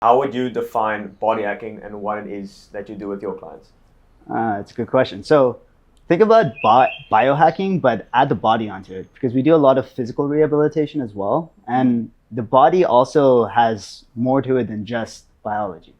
How would you define body hacking and what it is that you do with your clients? It's a good question. So think about biohacking, but add the body onto it because we do a lot of physical rehabilitation as well. And the body also has more to it than just biology.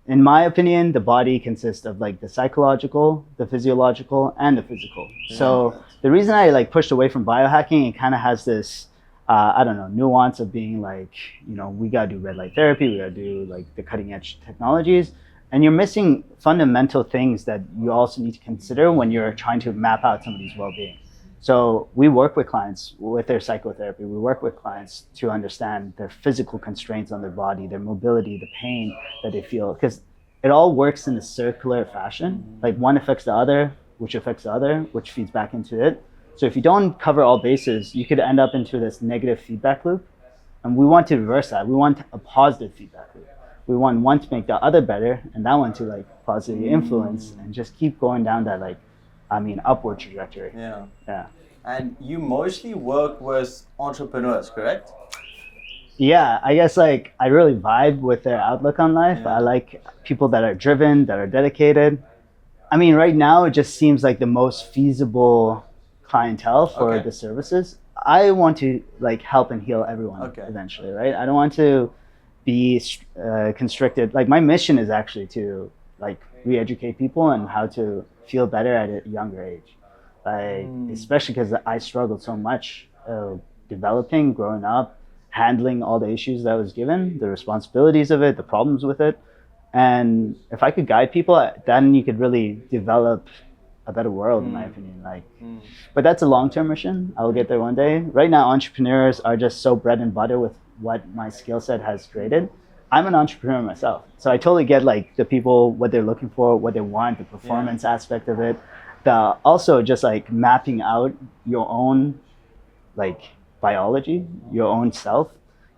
In my opinion, the body consists of like the psychological, the physiological, and the physical. So the reason I like pushed away from biohacking, it kind of has this, I don't know, nuance of being like, we gotta do red light therapy, we gotta do like the cutting edge technologies, and you're missing fundamental things that you also need to consider when you're trying to map out somebody's well-being. So we work with clients with their psychotherapy. We work with clients to understand their physical constraints on their body, their mobility, the pain that they feel, because it all works in a circular fashion. Like one affects the other, which affects the other, which feeds back into it. So if you don't cover all bases, you could end up into this negative feedback loop. And we want to reverse that. We want a positive feedback loop. We want one to make the other better and that one to like positively influence and just keep going down that upward trajectory. Yeah. And you mostly work with entrepreneurs, correct? Yeah, I guess like I really vibe with their outlook on life. I like people that are driven, that are dedicated. I mean, right now it just seems like the most feasible clientele for the services. I want to like help and heal everyone eventually, right? I don't want to be constricted. Like my mission is actually to like re-educate people on how to feel better at a younger age. Like especially because I struggled so much developing, growing up, handling all the issues that I was given, the responsibilities of it, the problems with it. And if I could guide people, then you could really develop a better world, in my opinion. But that's a long-term mission. I will get there one day. Right now, entrepreneurs are just so bread and butter with what my skill set has created. I'm an entrepreneur myself, so I totally get like the people, what they're looking for, what they want, the performance aspect of it. Also just like mapping out your own like biology, your own self,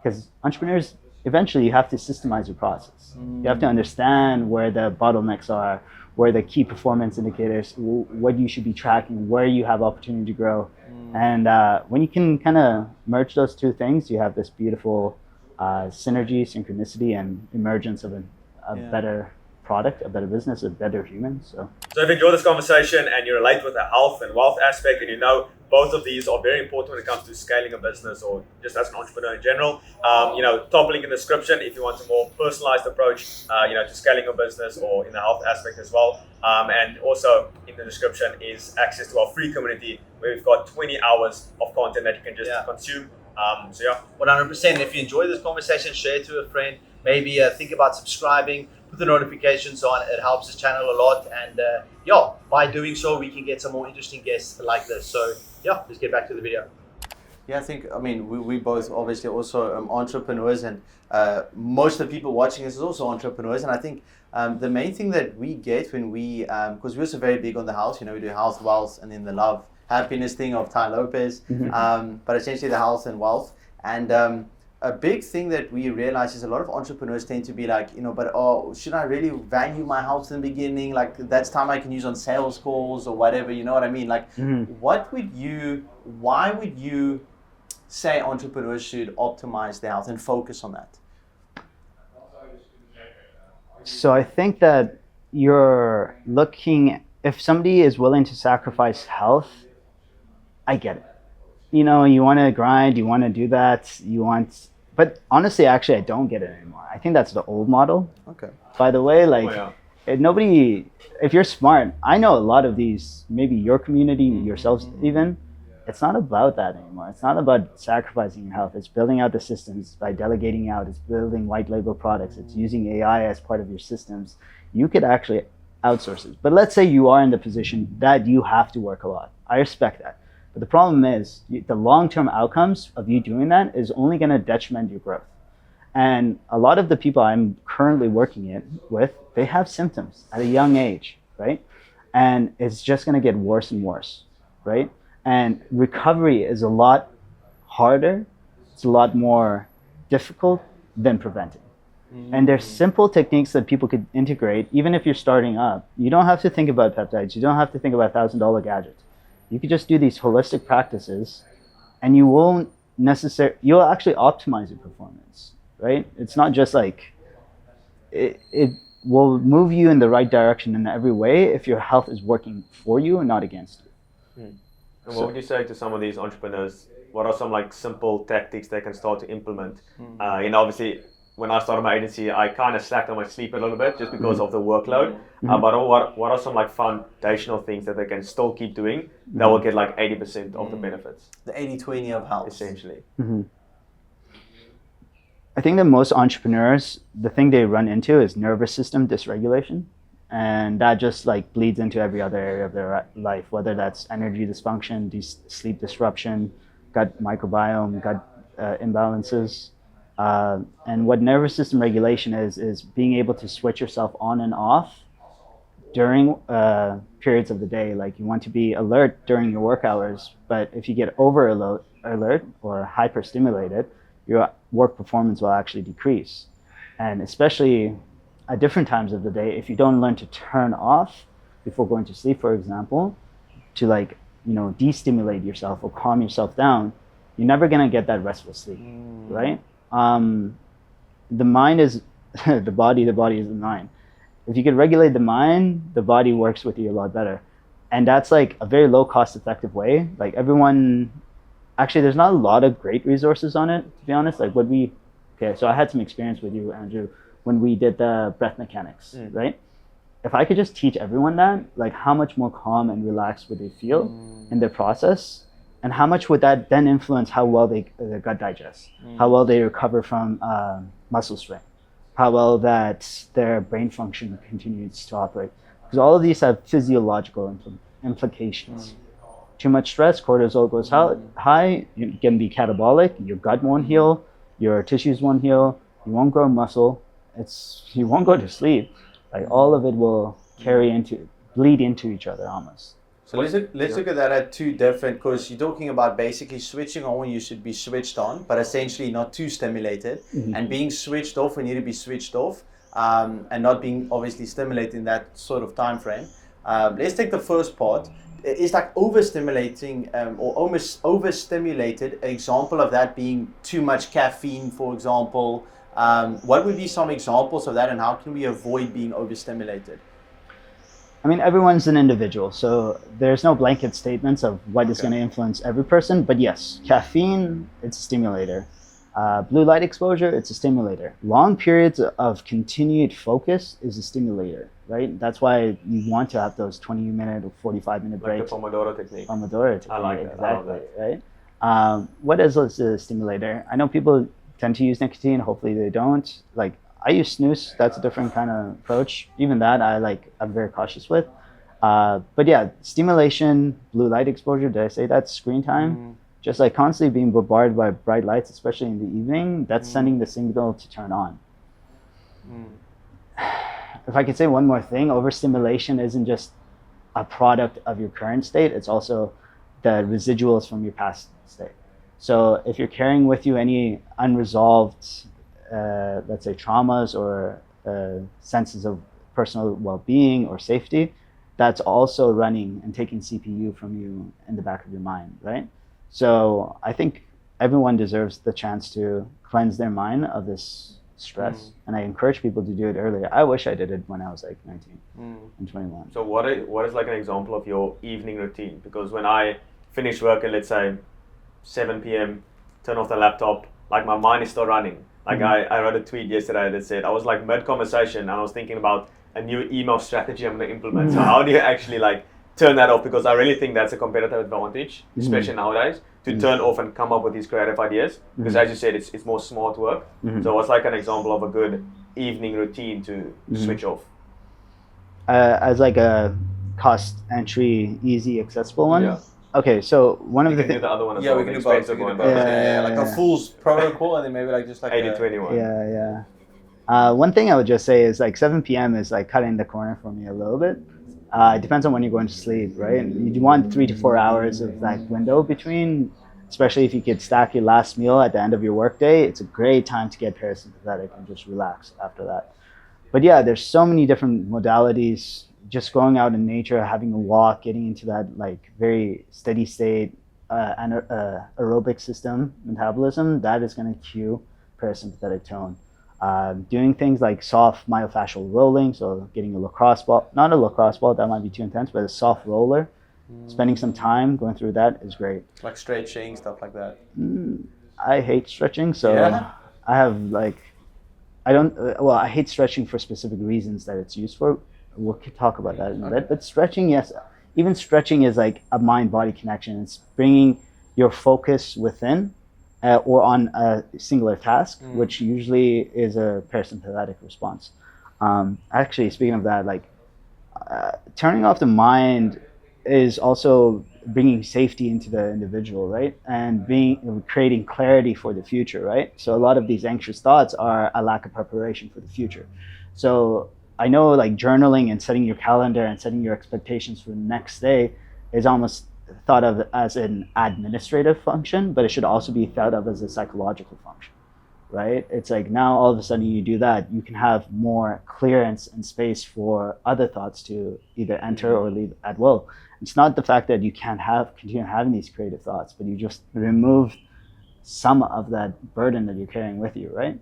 because entrepreneurs eventually you have to systemize your process. You have to understand where the bottlenecks are, where the key performance indicators, what you should be tracking, where you have opportunity to grow. And when you can kind of merge those two things, you have this beautiful synergy, synchronicity, and emergence of a better product, a better business, a better human. So if you enjoy this conversation and you relate with the health and wealth aspect, and both of these are very important when it comes to scaling a business or just as an entrepreneur in general. Top link in the description if you want a more personalized approach, to scaling a business or in the health aspect as well. And also in the description is access to our free community where we've got 20 hours of content that you can just consume. 100%. If you enjoy this conversation, share it to a friend. Maybe think about subscribing, put the notifications on. It helps the channel a lot. And by doing so, we can get some more interesting guests like this. So let's get back to the video. Yeah, we both obviously also entrepreneurs, and most of the people watching this is also entrepreneurs. And I think the main thing that we get when we, because we're also very big on the health, we do health, wealth, and then the love, happiness thing of Ty Lopez, but essentially the health and wealth. And a big thing that we realize is a lot of entrepreneurs tend to be like, should I really value my health in the beginning? Like that's time I can use on sales calls or whatever, you know what I mean? Like why would you say entrepreneurs should optimize their health and focus on that? So I think that you're looking, if somebody is willing to sacrifice health, I get it. You want to grind, you want to do that, but honestly, actually, I don't get it anymore. I think that's the old model. Okay. By the way, nobody, if you're smart, I know a lot of these, maybe your community, yourselves even, it's not about that anymore. It's not about sacrificing your health. It's building out the systems by delegating out. It's building white label products. It's using AI as part of your systems. You could actually outsource it. But let's say you are in the position that you have to work a lot. I respect that. But the problem is the long-term outcomes of you doing that is only going to detriment your growth. And a lot of the people I'm currently working with, they have symptoms at a young age, right? And it's just going to get worse and worse, right? And recovery is a lot harder. It's a lot more difficult than preventing. And there's simple techniques that people could integrate, even if you're starting up. You don't have to think about peptides. You don't have to think about $1,000 gadgets. You could just do these holistic practices and you'll actually optimize your performance, right? It's not just like it will move you in the right direction in every way if your health is working for you and not against you. And what would you say to some of these entrepreneurs? What are some like simple tactics they can start to implement? Obviously, when I started my agency, I kind of slacked on my sleep a little bit just because of the workload. But what are some like foundational things that they can still keep doing that will get like 80% of the benefits? The 80-20 of health. Essentially. I think that most entrepreneurs, the thing they run into is nervous system dysregulation. And that just like bleeds into every other area of their life, whether that's energy dysfunction, sleep disruption, gut microbiome, gut imbalances. And what nervous system regulation is being able to switch yourself on and off during periods of the day. Like you want to be alert during your work hours, but if you get over alert or hyperstimulated, your work performance will actually decrease. And especially at different times of the day, if you don't learn to turn off before going to sleep, for example, to like, destimulate yourself or calm yourself down, you're never gonna get that restful sleep, right? The mind is the body is the mind. If you could regulate the mind, the body works with you a lot better. And that's like a very low cost effective way. Like actually there's not a lot of great resources on it, to be honest. Like so I had some experience with you, Andrew, when we did the breath mechanics, right? If I could just teach everyone that, like how much more calm and relaxed would they feel in their process? And how much would that then influence how well their gut digests, how well they recover from muscle strain, how well that their brain function continues to operate? Because all of these have physiological implications. Too much stress, cortisol goes high, you can be catabolic, your gut won't heal, your tissues won't heal, you won't grow muscle, you won't go to sleep. Like all of it will bleed into each other almost. So let's look at that at two different, because you're talking about basically switching on when you should be switched on, but essentially not too stimulated, and being switched off when you need to be switched off, and not being obviously stimulated in that sort of time frame. Let's take the first part. Is like overstimulating or almost overstimulated. An example of that being too much caffeine, for example. What would be some examples of that, and how can we avoid being overstimulated? I mean, everyone's an individual, so there's no blanket statements of what is going to influence every person. But yes, caffeine, it's a stimulator. Blue light exposure, it's a stimulator. Long periods of continued focus is a stimulator, right? That's why you want to have those 20-minute or 45-minute breaks. Like the Pomodoro technique. I like that. Exactly, I love that. Right? What is a stimulator? I know people tend to use nicotine. Hopefully they don't. Like I use snus. That's a different kind of approach. Even that I'm very cautious with. But yeah, stimulation, blue light exposure. Did I say that? Screen time. Just like constantly being bombarded by bright lights, especially in the evening, that's sending the signal to turn on. If I could say one more thing, overstimulation isn't just a product of your current state, it's also the residuals from your past state. So if you're carrying with you any unresolved, let's say traumas or senses of personal well-being or safety, that's also running and taking CPU from you in the back of your mind, right? So I think everyone deserves the chance to cleanse their mind of this stress. And I encourage people to do it earlier. I wish I did it when I was like 19 and 21. So what is like an example of your evening routine? Because when I finish work at, let's say, 7 p.m., turn off the laptop, like my mind is still running. Like I wrote a tweet yesterday that said, I was like mid-conversation and I was thinking about a new email strategy I'm going to implement. So how do you actually like turn that off? Because I really think that's a competitive advantage, especially nowadays, to turn off and come up with these creative ideas. Because as you said, it's more smart work. So what's like an example of a good evening routine to switch off? As like a cost entry, easy, accessible one? Yeah. Okay, so one of the things. The other one as Yeah, well. we can do both. Yeah, like a fool's protocol, and then maybe like just like 80-21. Yeah. One thing I would just say is like 7 p.m. is like cutting the corner for me a little bit. It depends on when you're going to sleep, right? You want 3 to 4 hours of that window between, especially if you could stack your last meal at the end of your workday. It's a great time to get parasympathetic and just relax after that. But yeah, there's so many different modalities. Just going out in nature, having a walk, getting into that like very steady state aerobic system, metabolism, that is going to cue parasympathetic tone. Doing things like soft myofascial rolling, so getting a lacrosse ball, not a lacrosse ball, that might be too intense, but a soft roller. Spending some time going through that is great. Like stretching, stuff like that. I hate stretching, so Yeah? I have like, I don't, well, I hate stretching for specific reasons that it's used for. We'll talk about that in a bit. But stretching, yes, even stretching is like a mind-body connection. It's bringing your focus within or on a singular task, which usually is a parasympathetic response. Actually, speaking of that, like turning off the mind is also bringing safety into the individual, right? And creating clarity for the future, right? So a lot of these anxious thoughts are a lack of preparation for the future. So I know like journaling and setting your calendar and setting your expectations for the next day is almost thought of as an administrative function, but it should also be thought of as a psychological function, right? It's like now all of a sudden you do that, you can have more clearance and space for other thoughts to either enter or leave at will. It's not the fact that you can't continue having these creative thoughts, but you just remove some of that burden that you're carrying with you, right?